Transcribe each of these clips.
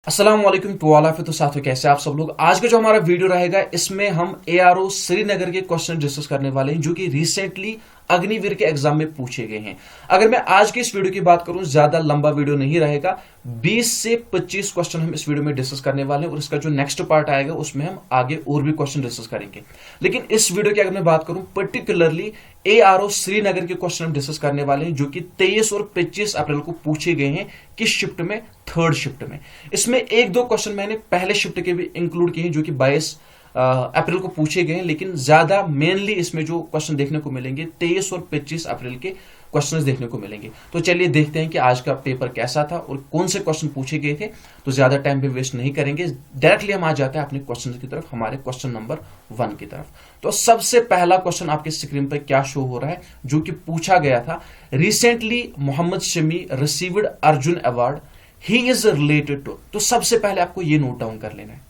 अस्सलाम वालेकुम to all of you. तो साथियों, कैसे आप सब लोग। आज का जो हमारा वीडियो रहेगा इसमें हम एआरओ श्रीनगर के क्वेश्चन डिस्कस करने वाले हैं जो कि रिसेंटली अग्निवीर के एग्जाम में पूछे गए हैं। अगर मैं आज की इस वीडियो की बात करूं, ज्यादा लंबा वीडियो नहीं रहेगा, 20 से 25 क्वेश्चन हम इस वीडियो में डिस्कस करने वाले हैं और इसका जो नेक्स्ट पार्ट आएगा उसमें हम आगे और भी क्वेश्चन डिस्कस करेंगे। लेकिन इस वीडियो की अगर मैं बात करूं, पर्टिकुलरली एआरओ श्रीनगर के क्वेश्चन हम डिस्कस करने वाले हैं जो कि 23 और 25 अप्रैल को पूछे गए हैं। किस शिफ्ट में? थर्ड शिफ्ट में। इसमें एक दो क्वेश्चन मैंने पहले शिफ्ट के भी इंक्लूड किए हैं जो कि 22 अप्रैल को पूछे गए हैं, लेकिन ज्यादा मेनली इसमें जो क्वेश्चन देखने को मिलेंगे 23 और 25 अप्रैल के क्वेश्चंस देखने को मिलेंगे। तो चलिए देखते हैं कि आज का पेपर कैसा था और कौन से क्वेश्चन पूछे गए थे। तो ज्यादा टाइम भी वेस्ट नहीं करेंगे, डायरेक्टली हम आ जाते हैं अपने क्वेश्चन की तरफ, हमारे क्वेश्चन नंबर 1 की तरफ। तो सबसे पहला क्वेश्चन आपके स्क्रीन पर क्या शो हो रहा है जो कि पूछा गया था, recently Mohammed Shami received Arjun award, he is related to. तो सबसे पहले आपको ये नोट डाउन कर लेना है,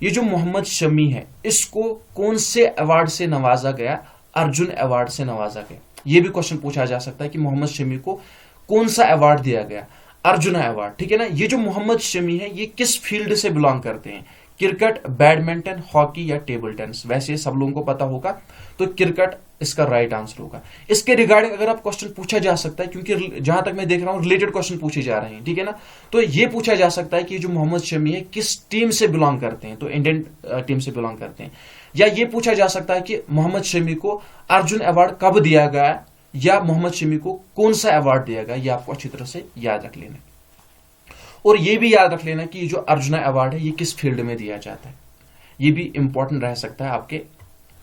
ये जो मोहम्मद शमी है इसको कौन से अवार्ड से नवाजा गया? अर्जुन अवार्ड से नवाजा गया। ये भी क्वेश्चन पूछा जा सकता है कि मोहम्मद शमी को कौन सा अवार्ड दिया गया? अर्जुन अवार्ड, ठीक है ना। ये जो मोहम्मद शमी है ये किस फील्ड से बिलोंग करते हैं? क्रिकेट, बैडमिंटन, हॉकी या टेबल टेनिस? वैसे सब लोगों को पता होगा, तो क्रिकेट इसका राइट आंसर होगा। इसके रिगार्डिंग अगर आप क्वेश्चन पूछा जा सकता है, क्योंकि जहां तक मैं देख रहा हूं रिलेटेड क्वेश्चन पूछे जा रहे हैं, ठीक है ना। तो ये पूछा जा सकता है कि जो मोहम्मद शमी है किस टीम से बिलोंग करते हैं? तो इंडियन टीम से बिलोंग करते हैं। या ये पूछा जा सकता है कि मोहम्मद शमी को अर्जुन अवार्ड कब दिया गया, या मोहम्मद शमी को कौन सा अवार्ड दिया गया। ये आपको अच्छी तरह से याद रख लेना है। और ये भी याद रख लेना कि ये जो अर्जुन अवार्ड है ये किस फील्ड में दिया जाता है। ये भी इंपॉर्टेंट रह सकता है आपके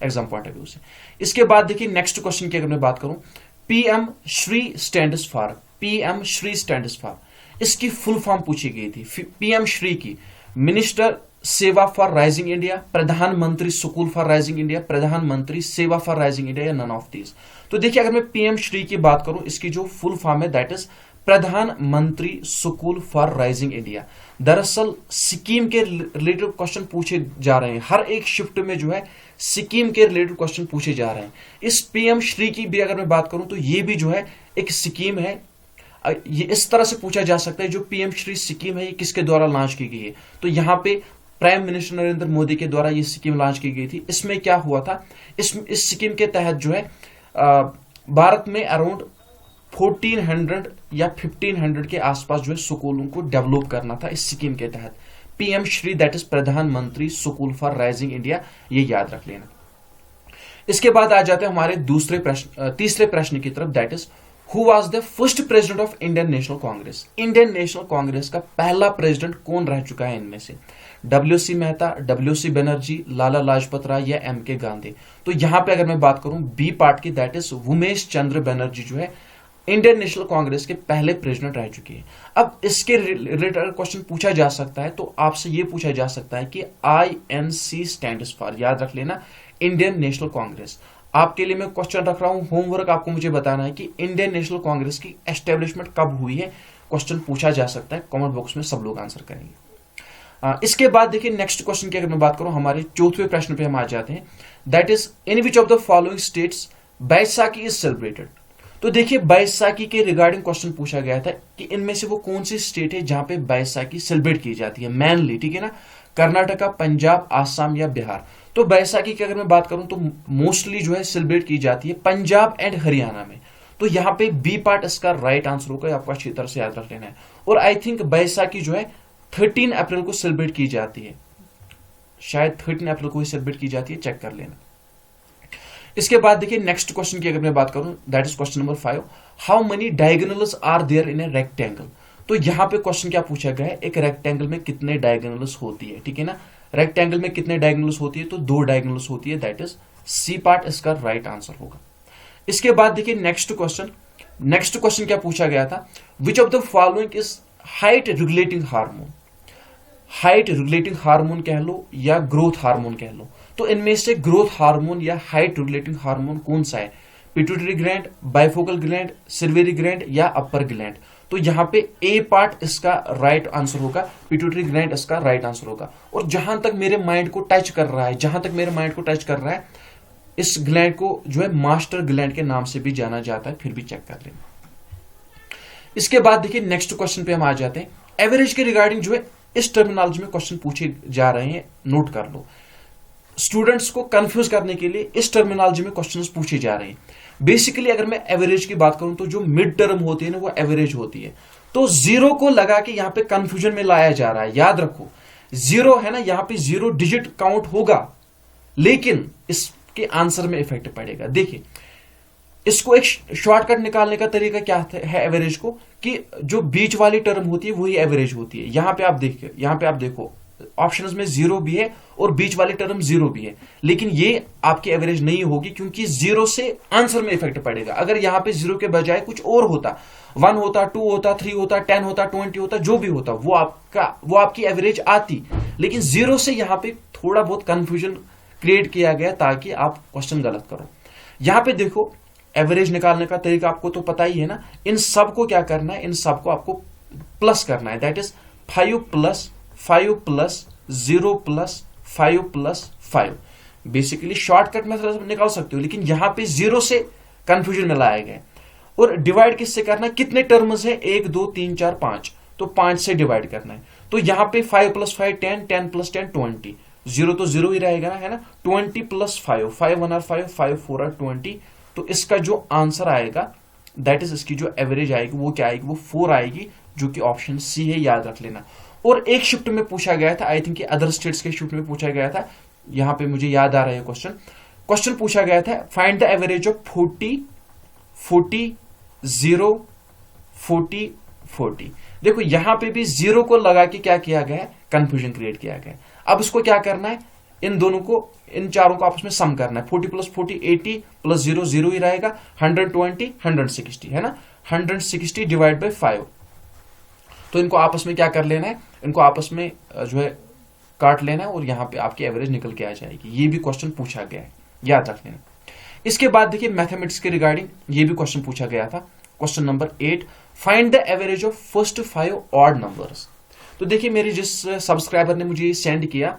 एग्जाम पॉइंट ऑफ व्यू से। इसके बाद देखिए नेक्स्ट क्वेश्चन की अगर मैं बात करूं, PM Shri stands for. PM Shri stands for, इसकी फुल फॉर्म पूछी गई थी। पीएम श्री की मिनिस्टर सेवा फॉर राइजिंग इंडिया, प्रधानमंत्री स्कूल फॉर राइजिंग इंडिया, प्रधानमंत्री सेवा फॉर राइजिंग इंडिया, या नन ऑफ दीज। तो देखिए अगर मैं पीएम श्री की बात करूं, इसकी जो फुल फॉर्म है दैट इज प्रधानमंत्री स्कूल फॉर राइजिंग इंडिया। दरअसल स्कीम के रिलेटेड क्वेश्चन पूछे जा रहे हैं, हर एक शिफ्ट में जो है स्कीम के रिलेटेड क्वेश्चन पूछे जा रहे हैं। इस पीएम श्री की भी अगर मैं बात करूं तो ये भी जो है एक स्कीम है। ये इस तरह से पूछा जा सकता है, जो पीएम श्री स्कीम है ये किसके द्वारा लॉन्च की गई है? तो यहां पे प्राइम मिनिस्टर नरेंद्र मोदी के द्वारा ये स्कीम लॉन्च की गई थी। इसमें क्या हुआ था, इस स्कीम के तहत जो है भारत में अराउंड 1400 या 1500 के आसपास जो है स्कूलों को डेवलप करना था इस स्कीम के तहत। पीएम श्री दैट इज प्रधानमंत्री स्कूल फॉर राइजिंग इंडिया, ये याद रख लेना। इसके बाद आ जाते हैं हमारे तीसरे प्रश्न की तरफ, that is who was the first president of Indian national Congress. Indian national Congress का पहला प्रेसिडेंट कौन रह चुका है इनमें से? डब्ल्यूसी मेहता, डब्ल्यूसी बनर्जी, लाला लाजपत राय या एमके गांधी। तो यहां पे अगर मैं बात करूं बी पार्ट की, दैट इज उमेश चंद्र बनर्जी जो है इंडियन नेशनल कांग्रेस के पहले प्रेसिडेंट रह चुके हैं। अब इसके रिलेटेड क्वेश्चन पूछा जा सकता है, तो आपसे यह पूछा जा सकता है कि INC स्टैंड्स फॉर, याद रख लेना, इंडियन नेशनल कांग्रेस। आपके लिए मैं क्वेश्चन रख रहा हूं, होमवर्क आपको मुझे बताना है कि इंडियन नेशनल कांग्रेस की एस्टेब्लिशमेंट कब हुई है। क्वेश्चन पूछा जा सकता है, कमेंट बॉक्स में सब लोग आंसर करेंगे। इसके बाद देखिए नेक्स्ट क्वेश्चन की अगर मैं बात करूं, हमारे चौथे प्रश्न पे हम आ जाते हैं, that is in which of the following states Baisakhi is celebrated. तो देखिए बैसाखी के रिगार्डिंग क्वेश्चन पूछा गया था कि इनमें से वो कौन सी स्टेट है जहां पे बैसाखी सेलिब्रेट की जाती है मेनली, ठीक है ना। कर्नाटका, पंजाब, आसाम या बिहार। तो बैसाखी की अगर मैं बात करूं तो मोस्टली जो है सेलिब्रेट की जाती है पंजाब एंड हरियाणा में। तो यहां पे बी पार्ट इसका राइट आंसर होगा, आपको अच्छी तरह से याद रख लेना है। और आई थिंक बैसाखी जो है 13 अप्रैल को सेलिब्रेट की जाती है, शायद 13 अप्रैल को ही सेलिब्रेट की जाती है, चेक कर लेना। इसके बाद देखिए नेक्स्ट क्वेश्चन की अगर मैं बात करूं, that is question number 5, how many diagonals are there in a rectangle. तो यहां पे क्वेश्चन क्या पूछा गया है, एक रेक्टेंगल में कितने डायगोनल्स होती है, ठीक है ना। रेक्टेंगल में कितने डायगोनल्स होती है? तो 2 डायगोनल्स होती है, दैट इज सी पार्ट इसका राइट आंसर होगा। इसके बाद देखिए नेक्स्ट क्वेश्चन क्या पूछा गया था, विच of the following is height regulating hormone. Height regulating hormone कह लो या ग्रोथ हार्मोन कह लो, तो इनमें से ग्रोथ हार्मोन या हाइट रेगुलेटिंग हार्मोन कौन सा है? Pituitary gland, bifocal gland, silvery gland या अपर ग्लैंड। तो यहां पे ए पार्ट इसका राइट आंसर होगा, पिट्यूटरी ग्लैंड इसका राइट आंसर होगा। और जहां तक मेरे माइंड को टच कर रहा है, इस ग्लैंड को जो है मास्टर ग्लैंड के नाम से भी जाना जाता है, फिर भी चेक कर लेना। इसके बाद देखिए नेक्स्ट क्वेश्चन पे हम आ जाते हैं, एवरेज के रिगार्डिंग जो है इस टर्मिनोलॉजी में क्वेश्चन पूछे जा रहे हैं, नोट कर लो। स्टूडेंट्स को कंफ्यूज करने के लिए इस टर्मिनोलॉजी में क्वेश्चंस पूछे जा रहे हैं। बेसिकली अगर मैं एवरेज की बात करूं तो जो मिड टर्म होती है ना, वो एवरेज होती है। तो जीरो को लगा के यहां पे कंफ्यूजन में लाया जा रहा है। याद रखो, जीरो है ना, यहां पे जीरो डिजिट काउंट होगा, लेकिन इसके आंसर में इफेक्ट पड़ेगा। देखिए, इसको एक शॉर्टकट निकालने का तरीका क्या है एवरेज को, कि जो बीच वाली टर्म होती है वही एवरेज होती है। यहां पे आप देखो ऑप्शंस में जीरो भी है और बीच वाली टर्म जीरो भी है, लेकिन ये आपकी एवरेज नहीं होगी, क्योंकि जीरो से आंसर में इफेक्ट पड़ेगा। अगर यहां पे जीरो के बजाय कुछ और होता, 1 होता, 2 होता, 3 होता, 10 होता, 20 होता, जो भी होता, वो आपकी एवरेज आती। लेकिन जीरो से यहां पे थोड़ा बहुत कंफ्यूजन क्रिएट किया गया ताकि आप क्वेश्चन गलत करो। यहां पे देखो, एवरेज निकालने का तरीका आपको तो पता ही है ना। इन सब को क्या करना है, इन सब को आपको प्लस करना है। That is 5 plus 5 plus 0 plus 5 plus 5। Basically shortcut method निकाल सकते हो, लेकिन यहां पे जीरो से कंफ्यूजन में लाया गया। और डिवाइड किससे करना है, कितने टर्म्स है, 1 2 3 4 5, तो 5 से डिवाइड करना है। तो यहां पे 5 प्लस 5 10, 10 प्लस 10 20, जीरो तो जीरो ही रहेगा ना, है ना। 20 प्लस 5, 5 1 आर 5, 5 4 आर 20। तो इसका जो आंसर आएगा, दैट इज इसकी जो एवरेज आएगी वो क्या आएगी, वो 4 आएगी, जो कि ऑप्शन सी है, याद रख लेना। और एक शिफ्ट में पूछा गया था, आई थिंक अदर स्टेट्स के शिफ्ट में पूछा गया था, यहां पे मुझे याद आ रहा है क्वेश्चन पूछा गया था, फाइंड द एवरेज ऑफ 40 40 0 40 40। देखो यहां पे भी जीरो को लगा के क्या किया गया है, कंफ्यूजन क्रिएट किया गया है। अब इसको क्या करना है, इन दोनों को, इन चारों को आपस में सम करना है। 40 प्लस 40 80 प्लस 0 0 ही रहेगा, 120 160 है ना, 160 डिवाइड बाई 5। तो इनको आपस में क्या कर लेना है, इनको आपस में जो है काट लेना है, और यहां पे आपकी एवरेज निकल के आ जाएगी। ये भी क्वेश्चन पूछा गया है, याद रख लेना। इसके बाद देखिए मैथमेटिक्स के रिगार्डिंग ये भी क्वेश्चन पूछा गया था। Question number 8, find the average of first 5 odd numbers. तो देखिए, मेरे जिस सब्सक्राइबर ने मुझे सेंड किया,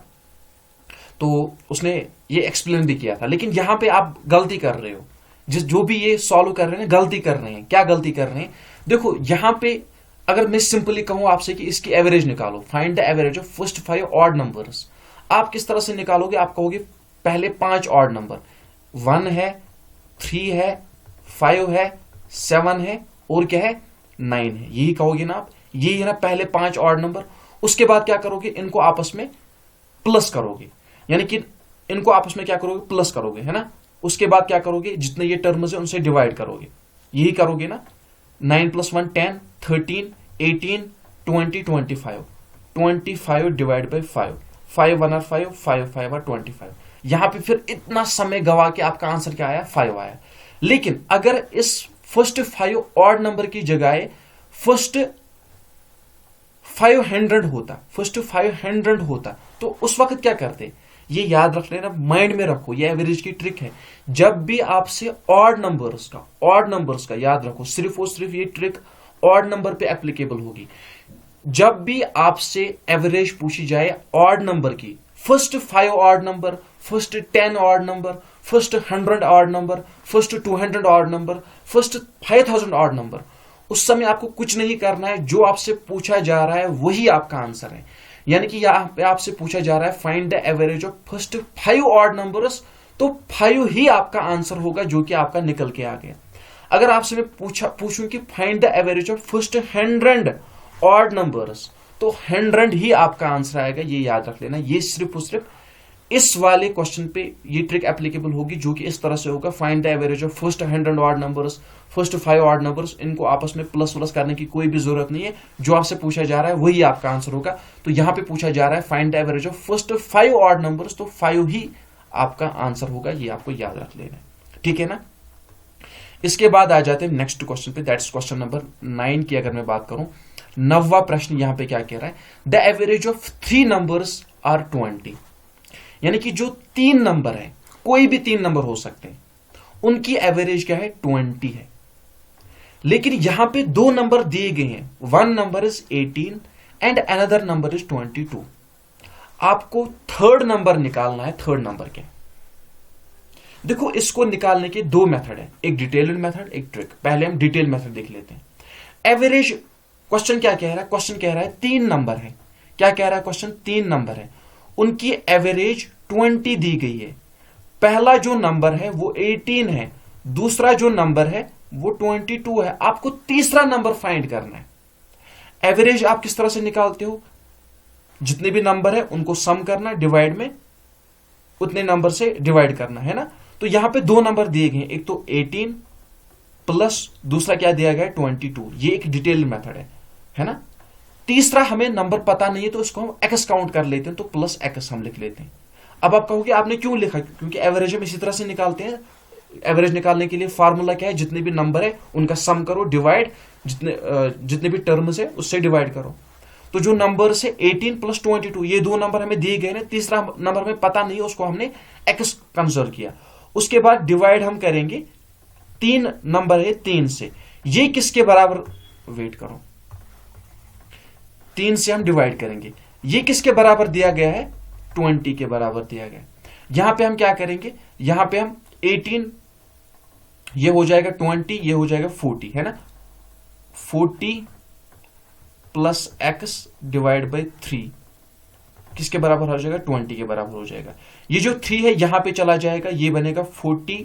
तो उसने ये एक्सप्लेन भी किया था, लेकिन यहां पे आप गलती कर रहे हो। जो भी ये सॉल्व कर रहे हैं, गलती कर रहे हैं। क्या गलती कर रहे हैं, देखो यहां पे अगर मैं सिंपली कहूं आपसे कि इसकी एवरेज निकालो, find the average of first 5 odd numbers, आप किस तरह से निकालोगे, आप कहोगे पहले 5 ऑड नंबर, 1 है, 3 है, 5 है, 7 है, और क्या है, 9 है, यही कहोगे ना आप। यही है ना पहले 5 ऑड नंबर। उसके बाद क्या करोगे, इनको आपस में प्लस करोगे, यानी कि इनको आपस में क्या करोगे, प्लस करोगे, है ना। उसके बाद क्या करोगे, जितने ये टर्म्स है उनसे डिवाइड करोगे, यही करोगे ना। 9 plus 1 10, 13 18 20 25, 25 divide by 5, 5 1 are 5, 5 5 are 25। यहां पे फिर इतना समय गवा के आपका आंसर क्या आया, 5 आया। लेकिन अगर इस फर्स्ट 5 ऑड नंबर की जगह फर्स्ट 500 होता, तो उस वक्त क्या करते, ये याद रख लेना, माइंड में रखो, ये एवरेज की ट्रिक है। जब भी आपसे ऑड नंबर्स का याद रखो, सिर्फ और सिर्फ ये ट्रिक ऑड नंबर पे एप्लीकेबल होगी। जब भी आपसे एवरेज पूछी जाए ऑड नंबर की, first 5 odd number, first 10 odd number, first 100 odd number, first 200 odd number, first 5000 odd number, उस समय आपको कुछ नहीं करना है। जो आपसे पूछा जा रहा है वही आपका आंसर है। यानी कि यहां पे आपसे पूछा जा रहा है find the average of first 5 odd numbers, तो 5 ही आपका आंसर होगा, जो कि आपका निकल के आ गया। अगर आपसे मैं पूछूं कि find the average of first 100 odd numbers, तो 100 ही आपका आंसर आएगा, ये याद रख लेना। ये सिर्फ और सिर्फ इस वाले क्वेश्चन पे ये ट्रिक एप्लीकेबल होगी, जो कि इस तरह से होगा, find the average of first 100 odd numbers, first 5 odd numbers, इनको आपस में प्लस प्लस करने की कोई भी जरूरत नहीं है। जो आपसे पूछा जा रहा है वही आपका आंसर होगा। तो यहां पे पूछा जा रहा है find the average of first 5 odd numbers, तो 5 ही आपका आंसर होगा, ये आपको याद रख लेना है, ठीक है ना। इसके बाद आ जाते हैं नेक्स्ट क्वेश्चन पे, दैट्स क्वेश्चन नंबर 9 की अगर मैं बात करूं, 9वां प्रश्न यहां पे क्या कह रहा है, the average of 3 numbers are 20। यानी कि जो 3 नंबर है, कोई भी 3 नंबर हो सकते हैं, उनकी एवरेज क्या है, 20 है। लेकिन यहां पे 2 नंबर दिए गए हैं, 1 number is 18 and another number is 22। आपको थर्ड नंबर निकालना है। थर्ड नंबर क्या, देखो इसको निकालने के 2 मेथड है, एक डिटेल्ड मेथड, एक ट्रिक। पहले हम डिटेल मेथड देख लेते हैं। एवरेज क्वेश्चन क्या कह रहा है, क्वेश्चन कह रहा है 3 नंबर है, क्या कह रहा है क्वेश्चन, 3 नंबर है, उनकी एवरेज 20 दी गई है। पहला जो नंबर है वो 18 है, दूसरा जो नंबर है वो 22 है। आपको तीसरा नंबर फाइंड करना है। एवरेज आप किस तरह से निकालते हो, जितने भी नंबर है उनको सम करना, डिवाइड में उतने नंबर से डिवाइड करना है ना। तो यहां पे 2 नंबर दिए गए हैं, एक तो 18 प्लस दूसरा क्या दिया गया है 22। ये एक डिटेल मेथड है ना। तीसरा हमें नंबर पता नहीं है तो इसको हम एक्स काउंट कर लेते हैं, तो प्लस एक्स हम लिख लेते हैं। अब आप कहोगे आपने क्यों लिखा, क्योंकि एवरेज हम इसी तरह से निकालते हैं। एवरेज निकालने के लिए फार्मूला क्या है, जितने भी नंबर है उनका सम करो, डिवाइड जितने भी टर्म्स है उससे डिवाइड करो। तो जो नंबर से 18 प्लस 22 ये 2 नंबर हमें दिए गए ना, तीसरा नंबर हमें पता नहीं है, उसको हमने एक्स कंसिडर किया। उसके बाद डिवाइड हम करेंगे 3 नंबर है 3 से, ये किसके बराबर, वेट करो, 3 से हम डिवाइड करेंगे, ये किसके बराबर दिया गया है, 20 के बराबर दिया गया है। यहां पे हम क्या करेंगे, यहां पे हम 18 ये हो जाएगा 20, ये हो जाएगा 40 है ना। 40 प्लस एक्स डिवाइड बाई 3 किसके बराबर हो जाएगा, 20 के बराबर हो जाएगा। ये जो 3 है यहां पे चला जाएगा, ये बनेगा 40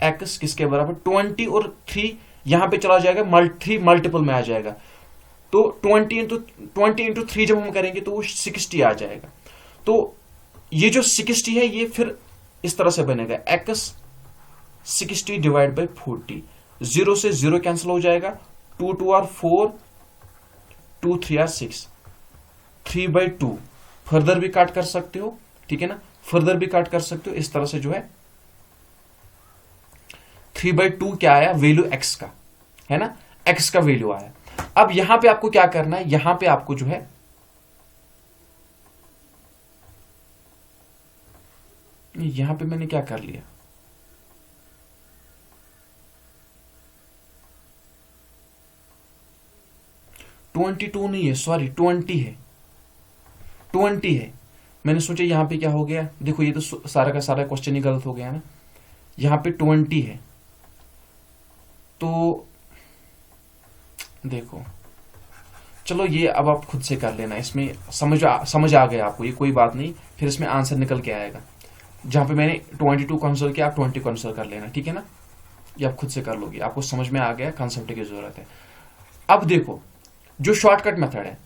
एक्स किसके बराबर, 20 और 3 यहां पे चला जाएगा, 3 मल्टीपल में आ जाएगा। तो 20 इंटू 3 जब हम करेंगे तो वो 60 आ जाएगा। तो ये जो 60 है ये फिर इस तरह से बनेगा, एक्स 60 डिवाइड बाई 40, 0 से 0 कैंसिल हो जाएगा, 2 2 आर 4, 2 3 आर 6, 3/2 फर्दर भी काट कर सकते हो, ठीक है ना, फर्दर भी काट कर सकते हो। इस तरह से जो है 3/2 क्या आया, वैल्यू एक्स का है ना, एक्स का वैल्यू आया। अब यहां पे आपको क्या करना है, यहां पे आपको जो है यहां पे मैंने क्या कर लिया, $22 नहीं है, सॉरी 20 है, 20 है। मैंने सोचा यहां पे क्या हो गया, देखो ये तो सारा का सारा क्वेश्चन ही गलत हो गया ना। यहां पे 20 है, तो देखो चलो ये अब आप खुद से कर लेना, इसमें समझ आ गया आपको, ये कोई बात नहीं, फिर इसमें आंसर निकल के आएगा। जहां पे मैंने 22 कंसिडर किया, आप 20 कंसिडर कर लेना, ठीक है ना। ये आप खुद से कर लोगे, आपको समझ में आ गया, कंसेप्ट की जरूरत है। अब देखो जो शॉर्टकट मेथड है,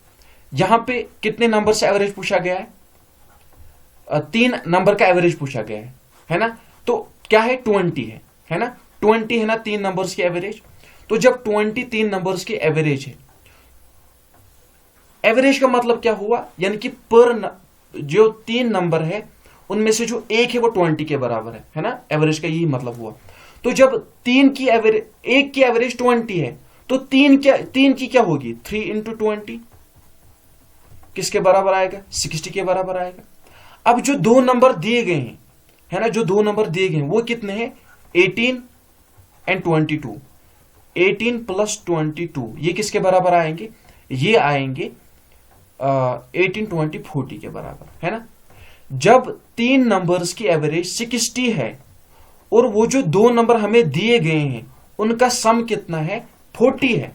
यहां पे कितने नंबर से एवरेज पूछा गया है, 3 नंबर का एवरेज पूछा गया है ना। तो क्या है, 20 है ना, 20 है ना 3 नंबर्स की एवरेज। तो जब 20 3 नंबर्स की एवरेज है, एवरेज का मतलब क्या हुआ, यानी कि जो 3 नंबर है उनमें से जो एक है वो 20 के बराबर है ना, एवरेज का यही मतलब हुआ। तो जब 3 की एवरेज, एक की एवरेज 20 है, तो 3 की क्या होगी, 3 इंटू 20 किसके बराबर आएगा, 60 के बराबर आएगा। अब जो 2 नंबर दिए गए हैं है ना, जो 2 नंबर दिए गए हैं वो कितने हैं, 18 एंड 22, 18 प्लस 22 ये किसके बराबर आएंगे, ये आएंगे 18 20 40 के बराबर है ना। जब 3 नंबर्स की एवरेज 60 है और वो जो 2 नंबर हमें दिए गए हैं उनका सम कितना है, 40 है,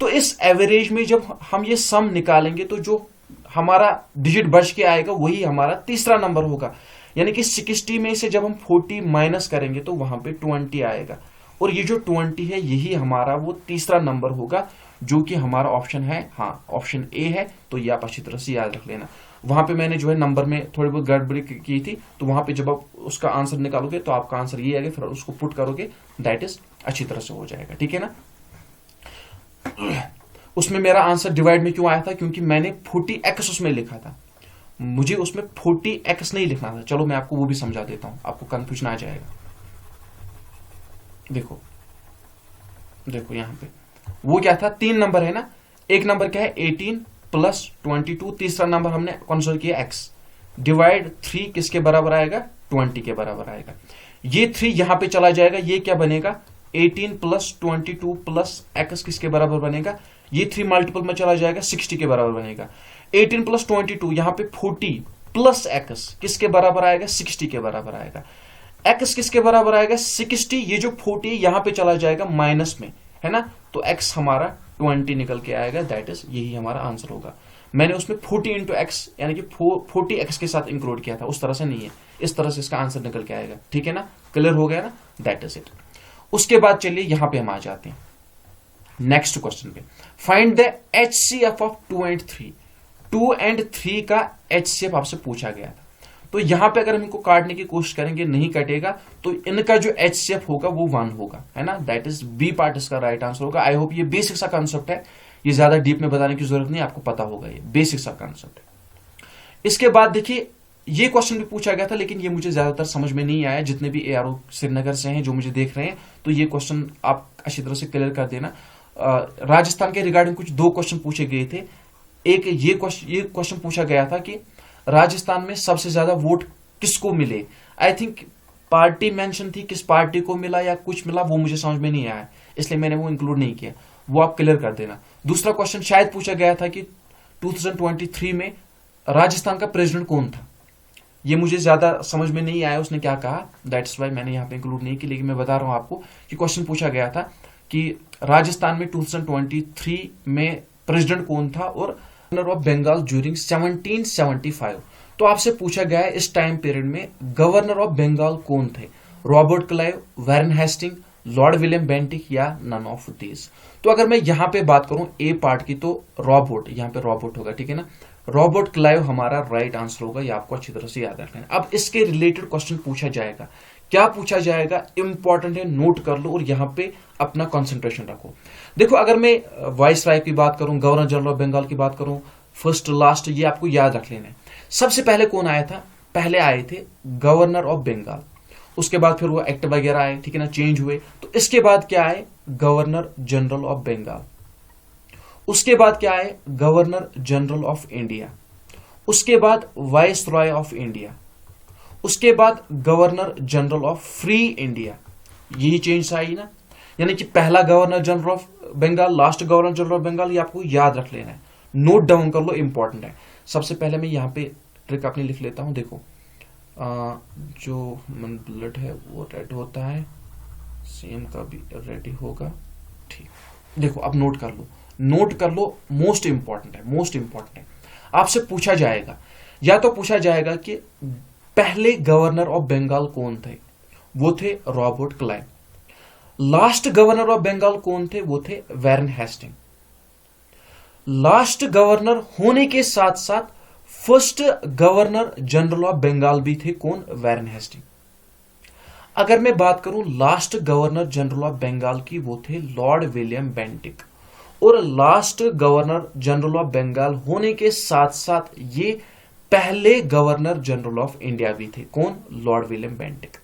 तो इस एवरेज में जब हम ये सम निकालेंगे तो जो हमारा डिजिट बच के आएगा वही हमारा तीसरा नंबर होगा। यानी कि 60 में से जब हम 40 माइनस करेंगे तो वहां पे 20 आएगा, और ये जो 20 है यही हमारा वो तीसरा नंबर होगा, जो कि हमारा ऑप्शन है, हाँ ऑप्शन ए है। तो ये आप अच्छी तरह से याद रख लेना। वहां पे मैंने जो है नंबर में थोड़ी बहुत गड़बड़ी की थी, तो वहां पे जब आप उसका आंसर निकालोगे तो आपका आंसर ये आएगा, फिर उसको पुट करोगे, दैट इज अच्छी तरह से हो जाएगा, ठीक है ना। उसमें मेरा आंसर डिवाइड में क्यों आया था, क्योंकि मैंने 40x उसमें लिखा था, मुझे उसमें 40x नहीं लिखना था। चलो मैं आपको वो भी समझा देता हूं, आपको कंफ्यूजन आ जाएगा। देखो देखो यहां पे वो क्या था, 3 नंबर है ना, एक नंबर क्या है 18 प्लस 22, तीसरा नंबर हमने कंसिडर किया x, डिवाइड 3 किसके बराबर आएगा, 20 के बराबर आएगा। ये 3 यहां पे चला जाएगा, ये क्या बनेगा 18 प्लस 22 प्लस x किसके बराबर बनेगा, ये 3 मल्टीपल में चला जाएगा, 60 के बराबर बनेगा। 18 प्लस 22 यहां पे 40 प्लस x किसके बराबर आएगा, 60 के बराबर आएगा। x किसके बराबर आएगा, 60, ये जो 40 यहां पे चला जाएगा माइनस में है ना, तो x हमारा 20 निकल के आएगा, दैट इज यही हमारा आंसर होगा। मैंने उसमें 40 इंटू एक्स यानी कि 40x के साथ इंक्लूड किया था, उस तरह से नहीं है। इस तरह से इसका आंसर निकल के आएगा, ठीक है ना, क्लियर हो गया ना, दैट इज इट। उसके बाद चलिए यहां पे हम आ जाते हैं नेक्स्ट क्वेश्चन पे। Find the HCF of 2 and 3। 2 and 3 का HCF आपसे पूछा गया था। तो यहां पे अगर हम इनको काटने की कोशिश करेंगे नहीं कटेगा, तो इनका जो HCF होगा वो 1 होगा, है ना, दैट इज बी पार्ट इसका राइट आंसर होगा। आई होप ये बेसिक सा कंसेप्ट है, ये ज्यादा डीप में बताने की जरूरत नहीं, आपको पता होगा, ये बेसिक सा कंसेप्ट है। इसके बाद देखिए ये क्वेश्चन भी पूछा गया था, लेकिन ये मुझे ज्यादातर समझ में नहीं आया। जितने भी ARO श्रीनगर से हैं जो मुझे देख रहे हैं, तो ये क्वेश्चन आप अच्छी तरह से क्लियर कर देना। राजस्थान के रिगार्डिंग कुछ 2 क्वेश्चन पूछे गए थे। एक ये क्वेश्चन पूछा गया था कि राजस्थान में सबसे ज्यादा वोट किसको मिले। आई थिंक पार्टी मेंशन थी, किस पार्टी को मिला या कुछ मिला वो मुझे समझ में नहीं आया, इसलिए मैंने वो इंक्लूड नहीं किया, वो आप क्लियर कर देना। दूसरा क्वेश्चन शायद पूछा गया था कि 2023 में राजस्थान का प्रेसिडेंट कौन था। ये मुझे ज्यादा समझ में नहीं आया उसने क्या कहा, दैट्स वाई मैंने यहाँ पे इंक्लूड नहीं की। लेकिन मैं बता रहा हूं आपको कि क्वेश्चन पूछा गया था कि राजस्थान में 2023 में प्रेसिडेंट कौन था और गवर्नर ऑफ बंगाल ड्यूरिंग 1775। तो आपसे पूछा गया है इस टाइम पीरियड में गवर्नर ऑफ बंगाल कौन थे, Robert Clive, Warren Hasting, Lord William Bentinck या नन ऑफ दीज। तो अगर मैं यहां पे बात करूं ए पार्ट की, तो रॉबर्ट, यहां पे रॉबर्ट होगा, ठीक है ना, रॉबर्ट क्लाइव हमारा राइट आंसर होगा, ये आपको अच्छी तरह से याद रखना है। अब इसके रिलेटेड क्वेश्चन पूछा जाएगा, क्या पूछा जाएगा इंपॉर्टेंट है, नोट कर लो और यहां पे अपना कंसंट्रेशन रखो। देखो अगर मैं वाइस राय की बात करूं, गवर्नर जनरल ऑफ बंगाल की बात करूं, फर्स्ट लास्ट, ये आपको याद रख लेना है। सबसे पहले कौन आया था, पहले आए थे गवर्नर ऑफ बंगाल, उसके बाद फिर वो एक्ट वगैरह आए, ठीक है ना, चेंज हुए। तो इसके बाद क्या आए, गवर्नर जनरल ऑफ बंगाल। उसके बाद क्या आए, गवर्नर जनरल ऑफ इंडिया। उसके बाद वाइस रॉय ऑफ इंडिया। उसके बाद governor general of free India. यही चेंज आई ना, यानी कि पहला governor general of Bengal, last governor general of Bengal, ये आपको याद रख लेना है, नोट डाउन कर लो, इंपॉर्टेंट है। सबसे पहले मैं यहां पे ट्रिक अपनी लिख लेता हूं। देखो जो ब्लड है वो रेड होता है, सेम का भी रेडी होगा, ठीक। देखो अब नोट कर लो, नोट कर लो, मोस्ट इंपॉर्टेंट है, मोस्ट इंपॉर्टेंट है। आपसे पूछा जाएगा, या तो पूछा जाएगा कि पहले गवर्नर ऑफ बंगाल कौन थे, वो थे Robert Clive. Last governor of Bengal कौन थे, वो थे वारेन हेस्टिंग। लास्ट गवर्नर होने के साथ साथ first governor general of Bengal भी थे, कौन, वारेन हेस्टिंग। अगर मैं बात करूं last governor general of Bengal की, वो थे लॉर्ड विलियम बेंटिक। और last governor general of Bengal होने के साथ साथ ये पहले गवर्नर जनरल ऑफ इंडिया भी थे, कौन, लॉर्ड विलियम बेंटिक।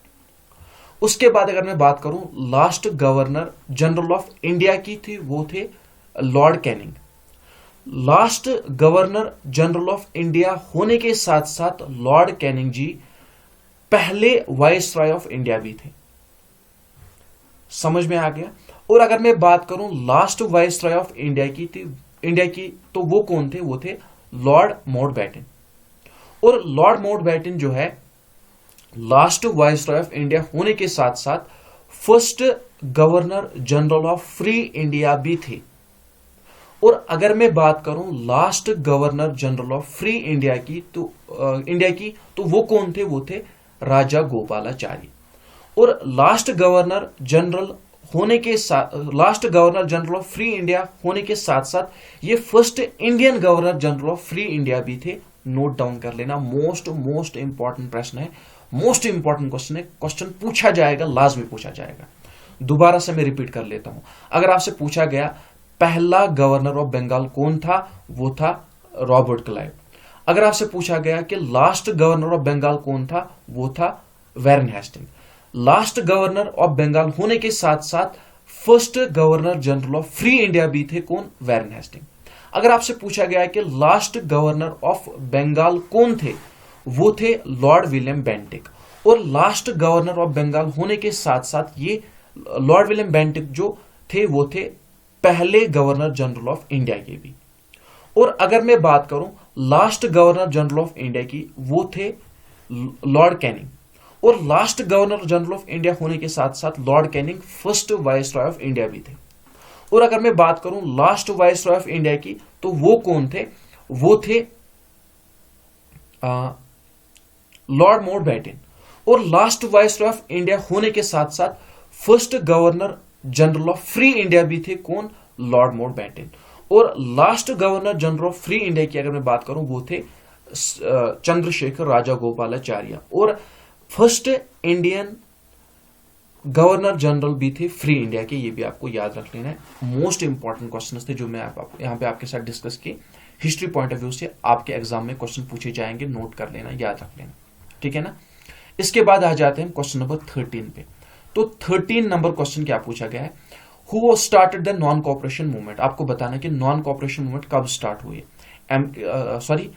उसके बाद अगर मैं बात करूं last governor general of India की थी, वो थे Lord Canning. Last governor general of India होने के साथ साथ लॉर्ड कैनिंग जी पहले वाइस रॉय ऑफ इंडिया भी थे। समझ में आ गया। और अगर मैं बात करूं last vice Roy of India की, तो वो कौन थे, वो थे लॉर्ड माउंटबेटन। और लॉर्ड माउंटबेटन जो है last vice Roy of India होने के साथ साथ first governor general of free India भी थे। और अगर मैं बात करूं last governor general of free India की, तो वो कौन थे, वो थे राजा गोपालाचारी। और last governor general of free India होने के साथ साथ ये first Indian governor general of free India भी थे। नोट डाउन कर लेना, मोस्ट इंपॉर्टेंट प्रश्न है, मोस्ट इंपॉर्टेंट क्वेश्चन है, क्वेश्चन पूछा जाएगा, लाजमी पूछा जाएगा। दोबारा से मैं रिपीट कर लेता हूं। अगर आपसे पूछा गया पहला गवर्नर ऑफ बंगाल कौन था, वो था रॉबर्ट क्लाइव। अगर आपसे पूछा गया कि लास्ट गवर्नर ऑफ बंगाल कौन था, वो था Warren Hasting. Last governor of Bengal होने के साथ साथ first governor general of free India भी थे, कौन, वारेन हेस्टिंग। अगर आपसे पूछा गया कि लास्ट गवर्नर ऑफ बंगाल कौन थे, वो थे लॉर्ड विलियम बेंटिक। और लास्ट गवर्नर ऑफ बंगाल होने के साथ साथ ये लॉर्ड विलियम बेंटिक जो थे, वो थे पहले गवर्नर जनरल ऑफ इंडिया के भी। और अगर मैं बात करूं last governor general of India की, वो थे लॉर्ड कैनिंग। और last governor general of India होने के साथ साथ Lord Canning first vice Roy of India भी थे। और अगर मैं बात करूं last vice Roy of India की, तो वो कौन थे, वो थे लॉर्ड माउंटबेटन। और लास्ट वाइसरॉय ऑफ इंडिया होने के साथ साथ first governor general of free India भी थे, कौन? Lord Mountbatten. और last governor general of free India की अगर मैं बात करूं वो थे चंद्रशेखर राजागोपालाचार्य। और फर्स्ट इंडियन गवर्नर जनरल भी थे फ्री इंडिया के, ये भी आपको याद रख लेना है। मोस्ट इंपॉर्टेंट क्वेश्चन थे जो मैं यहाँ पे आपके साथ डिस्कस किए। हिस्ट्री पॉइंट ऑफ व्यू से आपके एग्जाम में क्वेश्चन पूछे जाएंगे, नोट कर लेना, याद रख लेना, ठीक है ना। इसके बाद आ जाते हैं क्वेश्चन नंबर 13 पे। तो 13 नंबर क्वेश्चन क्या पूछा गया है? Who started the non cooperation movement? आपको बताना कि नॉन कॉपरेशन मूवमेंट कब स्टार्ट हुई है,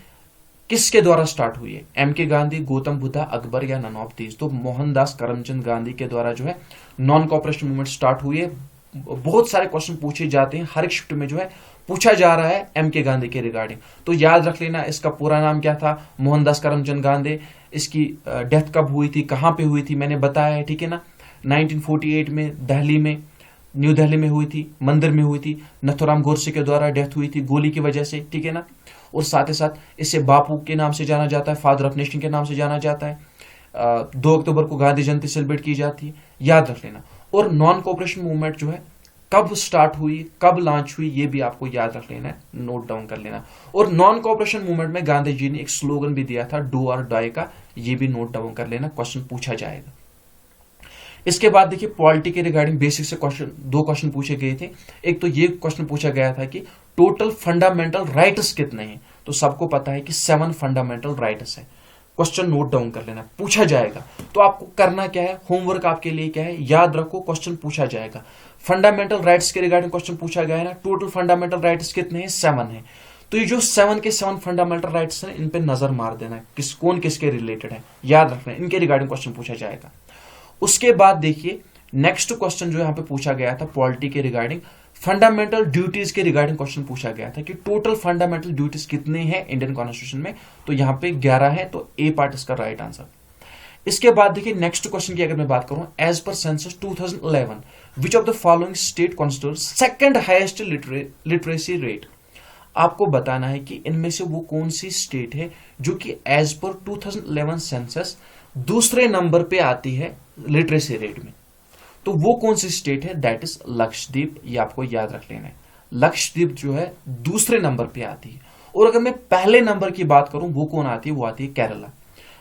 किसके द्वारा स्टार्ट हुई है? एम के गांधी, गौतम बुद्धा, अकबर या नन ऑफ दीज? तो मोहनदास करमचंद गांधी के द्वारा जो है नॉन कॉपरेशन मूवमेंट स्टार्ट हुई है। बहुत सारे क्वेश्चन पूछे जाते हैं, हर एक शिफ्ट में जो है पूछा जा रहा है एम के गांधी के रिगार्डिंग। तो याद रख लेना इसका पूरा नाम क्या था, मोहनदास करमचंद गांधी। इसकी डेथ कब हुई थी, कहां पे हुई थी, मैंने बताया है, ठीक है ना। 1948 में दिल्ली में, न्यू दिल्ली में हुई थी, मंदिर में हुई थी। नथुराम गोडसे के द्वारा डेथ हुई थी गोली की वजह से, ठीक है ना। और साथ ही साथ इसे बापू के नाम से जाना जाता है, फादर ऑफ नेशन के नाम से जाना जाता है। 2 अक्टूबर को गांधी जयंती सेलिब्रेट की जाती है, याद रख लेना। और नॉन कोऑपरेशन मूवमेंट जो है कब स्टार्ट हुई, कब लॉन्च हुई, ये भी आपको याद रख लेना है, नोट डाउन कर लेना। और नॉन कोऑपरेशन मूवमेंट में गांधी जी ने एक स्लोगन भी दिया था, डू और डाई का, ये भी नोट डाउन कर लेना, क्वेश्चन पूछा जाएगा। इसके बाद देखिए पॉलिटी के रिगार्डिंग बेसिक से दो क्वेश्चन पूछे गए थे। एक तो ये क्वेश्चन पूछा गया था कि टोटल फंडामेंटल राइट्स कितने हैं? तो सबको पता है कि 7 फंडामेंटल राइट्स है। क्वेश्चन नोट डाउन कर लेना, पूछा जाएगा। तो आपको करना क्या है, होमवर्क आपके लिए क्या है, याद रखो, क्वेश्चन पूछा जाएगा। फंडामेंटल राइट्स के रिगार्डिंग क्वेश्चन पूछा गया है ना, टोटल फंडामेंटल राइट्स कितने हैं? 7 है। तो ये जो 7 के 7 फंडामेंटल राइट्स हैं, इन पे नजर मार देना है, कौन किसके रिलेटेड है, याद रखना है, इनके रिगार्डिंग क्वेश्चन पूछा जाएगा। उसके बाद देखिए नेक्स्ट क्वेश्चन जो यहां पे पूछा गया था पॉलिटी के रिगार्डिंग, फंडामेंटल ड्यूटीज के रिगार्डिंग क्वेश्चन पूछा गया था कि टोटल फंडामेंटल ड्यूटीज कितने हैं इंडियन कॉन्स्टिट्यूशन में? तो यहां पे 11 है, तो ए पार्ट इसका राइट आंसर। इसके बाद देखिए नेक्स्ट क्वेश्चन की अगर मैं बात करूं, as per census 2011 which of the following state constitute second highest literacy rate? आपको बताना है कि इनमें से वो कौन सी स्टेट है जो कि एज पर 2011 सेंसस दूसरे नंबर पे आती है लिटरेसी रेट में। तो वो कौन सी स्टेट है? दैट इज लक्षद्वीप, ये आपको याद रख लेना है। लक्षद्वीप जो है दूसरे नंबर पे आती है। और अगर मैं पहले नंबर की बात करूं, वो कौन आती है? वो आती है Kerala,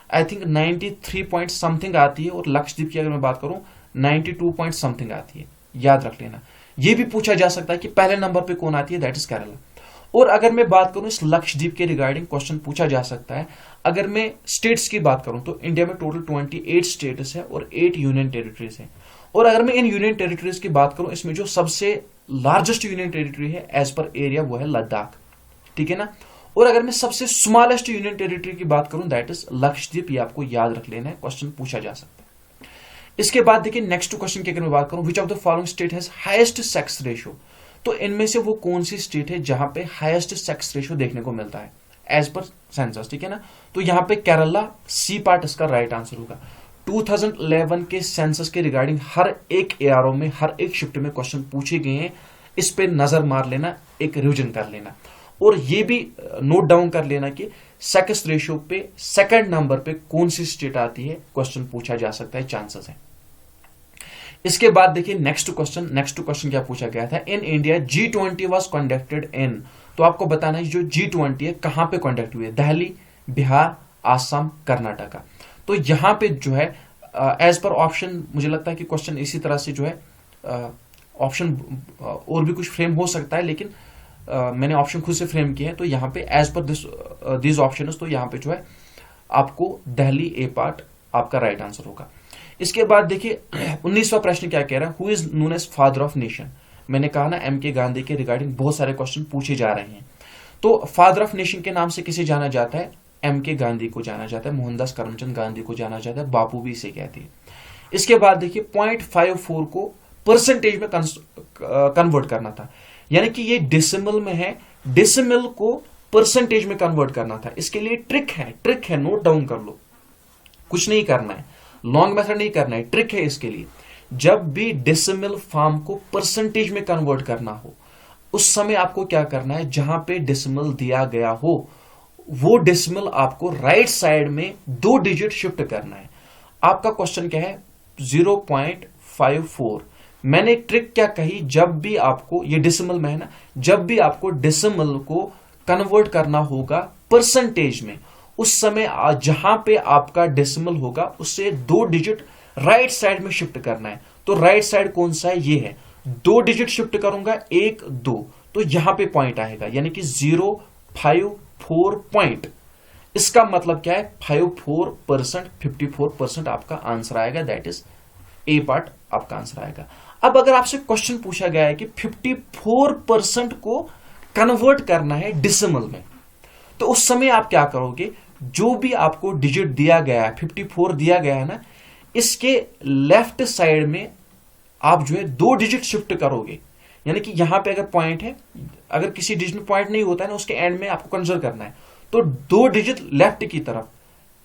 I think 93 point something आती है। और लक्षद्वीप की अगर मैं बात करूं 92 पॉइंट समथिंग आती है, याद रख लेना। ये भी पूछा जा सकता है कि पहले नंबर पे कौन आती है, दैट इज केरला। और अगर मैं बात करूं इस लक्षद्वीप के रिगार्डिंग क्वेश्चन पूछा जा सकता है। अगर मैं स्टेट्स की बात करूं तो इंडिया में टोटल 28 स्टेट्स है और 8 यूनियन टेरिटरीज है। और अगर मैं इन यूनियन टेरिटरीज की बात करूं, इसमें जो सबसे लार्जेस्ट यूनियन टेरिटरी है एज पर एरिया वो है लद्दाख, ठीक है ना। और अगर मैं सबसे स्मॉलेस्ट यूनियन टेरिटरी की बात करूं दैट इज लक्षद्वीप, ये आपको याद रख लेना है, क्वेश्चन पूछा जा सकता है। इसके बाद देखिए नेक्स्ट क्वेश्चन की अगर मैं बात करूं, विच of the following state has highest sex ratio? तो इनमें से वो कौन सी स्टेट है जहां पे हाईएस्ट सेक्स रेशियो देखने को मिलता है एज पर सेंसस, ठीक है ना। तो यहां पे केरला, सी पार्ट इसका राइट आंसर होगा। 2011 के सेंसस के रिगार्डिंग हर एक एआरओ में, हर एक शिफ्ट में क्वेश्चन पूछे गए हैं, इस पे नजर मार लेना, एक रिवीजन कर लेना। और ये भी नोट डाउन कर लेना कि सेक्स रेशियो पे सेकंड नंबर पे कौन सी स्टेट आती है, क्वेश्चन पूछा जा सकता है, चांसेस है। इसके बाद देखिए नेक्स्ट क्वेश्चन क्या पूछा गया था, in India G20 was conducted in? तो आपको बताना है जो G20 है कहां पे कंडक्ट हुई है, दिल्ली, बिहार, आसाम, कर्नाटका। तो यहां पे जो है एज पर ऑप्शन, मुझे लगता है कि क्वेश्चन इसी तरह से जो है ऑप्शन और भी कुछ फ्रेम हो सकता है, लेकिन मैंने ऑप्शन खुद से फ्रेम किया है। तो यहाँ पे एज पर दिस ऑप्शन, तो यहाँ पे जो है आपको दिल्ली ए पार्ट आपका राइट आंसर होगा। इसके बाद देखिए 19वां प्रश्न क्या कह रहा है, who is known as father of nation? मैंने कहा ना एम के गांधी के रिगार्डिंग बहुत सारे क्वेश्चन पूछे जा रहे हैं। तो फादर ऑफ नेशन के नाम से किसे जाना जाता है? एम के गांधी को जाना जाता है, मोहनदास करमचंद गांधी को जाना जाता है, बापू भी इसे कहते हैं। इसके बाद देखिए 0.54 को परसेंटेज में कन्वर्ट करना था, यानी कि ये डेसिमल में है, डेसिमल को परसेंटेज में कन्वर्ट करना था। इसके लिए ट्रिक है, नोट डाउन कर लो, कुछ नहीं करना है, लॉन्ग मेथड नहीं करना है, ट्रिक है इसके लिए। जब भी डेसिमल फॉर्म को परसेंटेज में कन्वर्ट करना हो, उस समय आपको क्या करना है, जहां पे डेसिमल दिया गया हो वो डेसिमल आपको राइट साइड में 2 डिजिट शिफ्ट करना है। आपका क्वेश्चन क्या है, 0.54। मैंने एक ट्रिक क्या कही, जब भी आपको ये डेसिमल में है ना, जब भी आपको डेसिमल को कन्वर्ट करना होगा परसेंटेज में, उस समय जहां पे आपका डेसिमल होगा उससे 2 डिजिट राइट साइड में शिफ्ट करना है। तो राइट साइड कौन सा है, ये है। 2 डिजिट शिफ्ट करूंगा, 1 2, तो यहां पे पॉइंट आएगा, यानी कि 054 पॉइंट। इसका मतलब क्या है, 54% आपका आंसर आएगा। दैट इज ए पार्ट आपका आंसर आएगा। अब अगर आपसे क्वेश्चन पूछा गया है कि 54% को कन्वर्ट करना है डेसिमल में, तो उस समय आप क्या करोगे, जो भी आपको डिजिट दिया गया है, 54 दिया गया है ना, इसके लेफ्ट साइड में आप जो है 2 डिजिट शिफ्ट करोगे। यानी कि यहां पे अगर पॉइंट है, अगर किसी डिजिट में पॉइंट नहीं होता है ना, उसके एंड में आपको कंसिडर करना है, तो 2 डिजिट लेफ्ट की तरफ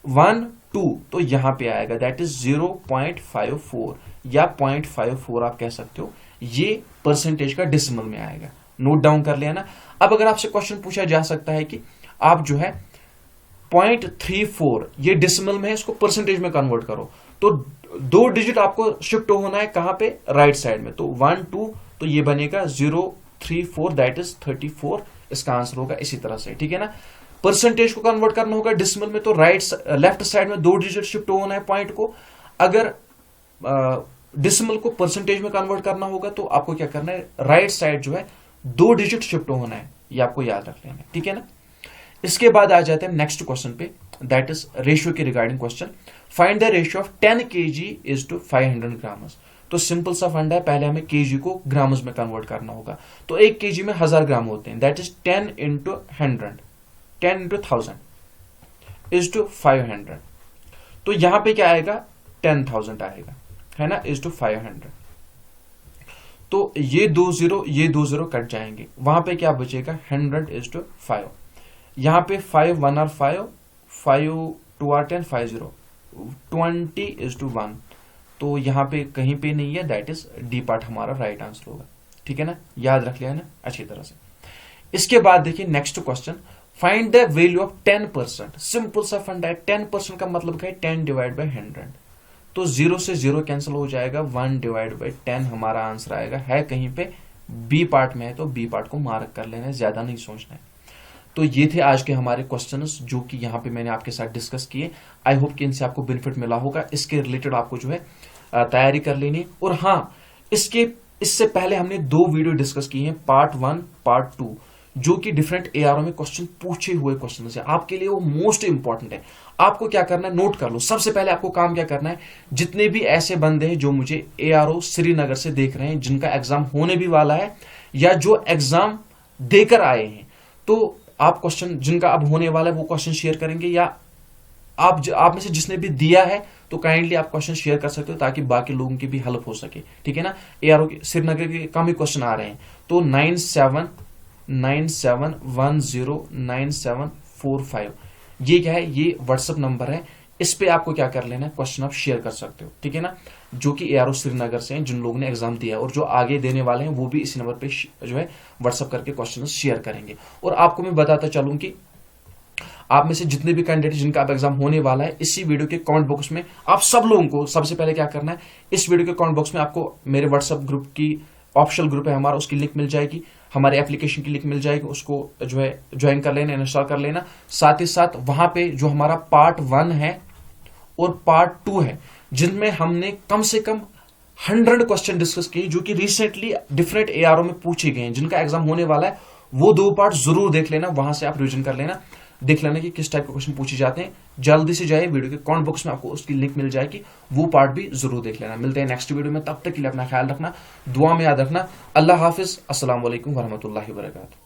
1 2, तो यहां पे आएगा। दैट इज 0.54 या 0.54 आप कह सकते हो। ये परसेंटेज का डेसिमल में आएगा। नोट डाउन कर लिया ना। अब अगर आपसे क्वेश्चन पूछा जा सकता है कि आप जो है 0.34 ये डेसिमल में है, इसको परसेंटेज में कन्वर्ट करो, तो 2 डिजिट आपको शिफ्ट होना है कहां पे, राइट साइड में। तो 1 2, तो ये बनेगा 034, दैट इज 34 इसका आंसर होगा। इसी तरह से, ठीक है ना। परसेंटेज को कन्वर्ट करना होगा डेसिमल में, तो लेफ्ट साइड में 2 डिजिट शिफ्ट होना है पॉइंट को। अगर डेसिमल को परसेंटेज में कन्वर्ट करना होगा तो आपको क्या करना है, राइट साइड जो है 2 डिजिट शिफ्ट होना है, ये आपको याद रख लेना है, ठीक है ना। इसके बाद आ जाते हैं नेक्स्ट क्वेश्चन पे, दैट इज रेशियो के regarding question. Find the ratio of 10 kg is to 500 grams. तो सिंपल सा फंडा है, पहले हमें केजी को ग्राम्स में कन्वर्ट करना होगा। तो 1 kg में 1000 ग्राम होते हैं, that is 10 into 100, 10 into 1000 is to 500। तो यहां पे क्या आएगा, 10,000 आएगा, है ना, इज टू 500। तो ये 2 0 कट जाएंगे, वहां पे क्या बचेगा, 100 इज टू 5। यहां पे 5 1 आर 5, 5 2 आर 10, 5 0, 20 इज टू 1। तो यहां पे कहीं पे नहीं है, दैट इज डी पार्ट हमारा राइट आंसर होगा, ठीक है ना। याद रख लिया है ना अच्छी तरह से। इसके बाद देखिए next question, find the value of 10%। Simple सा फंडा है, 10% का मतलब क्या है, 10 डिवाइड बाई 100। तो 0 से 0 कैंसिल हो जाएगा, 1 डिवाइड बाई 10 हमारा आंसर आएगा। है कहीं पे बी पार्ट में है, तो बी पार्ट को मार्क कर लेना है, ज्यादा नहीं सोचना है। तो ये थे आज के हमारे क्वेश्चंस जो कि यहाँ पे मैंने आपके साथ डिस्कस किए। आई होप कि इनसे आपको बेनिफिट मिला होगा। इसके रिलेटेड आपको जो है तैयारी कर लेनी है। और हाँ, इससे पहले हमने 2 वीडियो डिस्कस की हैं, पार्ट 1 पार्ट 2, जो कि डिफरेंट एआरओ में क्वेश्चन पूछे हुए क्वेश्चन है। आपके लिए वो मोस्ट इंपॉर्टेंट है। आपको क्या करना है, नोट कर लो। सबसे पहले आपको काम क्या करना है, जितने भी ऐसे बंदे हैं जो मुझे एआरओ श्रीनगर से देख रहे हैं, जिनका एग्जाम होने भी वाला है या जो एग्जाम देकर आए हैं, तो आप क्वेश्चन जिनका अब होने वाला है वो क्वेश्चन शेयर करेंगे, या आप में से जिसने भी दिया है तो काइंडली आप क्वेश्चन शेयर कर सकते हो, ताकि बाकी लोगों की भी हेल्प हो सके, ठीक है ना। एआरओ के श्रीनगर के कम ही क्वेश्चन आ रहे हैं, तो 97109745 ये क्या है, ये व्हाट्सएप नंबर है। इस पे आपको क्या कर लेना है, क्वेश्चन आप शेयर कर सकते हो, ठीक है ना, जो कि एआरओ श्रीनगर से हैं, जिन लोगों ने एग्जाम दिया है, और जो आगे देने वाले हैं वो भी इसी नंबर पे जो है व्हाट्सएप करके क्वेश्चन शेयर करेंगे। और आपको मैं बताता चलूं कि आप में से जितने भी कैंडिडेट जिनका अब एग्जाम होने वाला है, इसी वीडियो के कमेंट बॉक्स में आप सब लोगों को सबसे पहले क्या करना है, इस वीडियो के कमेंट बॉक्स में आपको मेरे व्हाट्सएप ग्रुप की, ऑफिशियल ग्रुप है हमारा, उसकी लिंक मिल जाएगी, हमारे एप्लीकेशन की लिंक मिल जाएगी, उसको जो है ज्वाइन कर लेना, इंस्टॉल कर लेना। साथ ही साथ वहां पे जो हमारा पार्ट 1 है और पार्ट 2 है, जिनमें हमने कम से कम 100 क्वेश्चन डिस्कस किए, जो कि रिसेंटली डिफरेंट एआरओ में पूछे गए हैं, जिनका एग्जाम होने वाला है, वो 2 पार्ट जरूर देख लेना। वहां से आप रिवीजन कर लेना, देख लेना कि किस टाइप के क्वेश्चन पूछे जाते हैं। जल्दी से जाइए, वीडियो के कमेंट बॉक्स में आपको उसकी लिंक मिल जाएगी, वो पार्ट भी जरूर देख लेना। मिलते हैं नेक्स्ट वीडियो में, तब तक के लिए अपना ख्याल रखना, दुआ में याद रखना। अल्लाह हाफिज, अस्सलाम वालेकुम वरहमतुल्लाहि वबरकातुहू।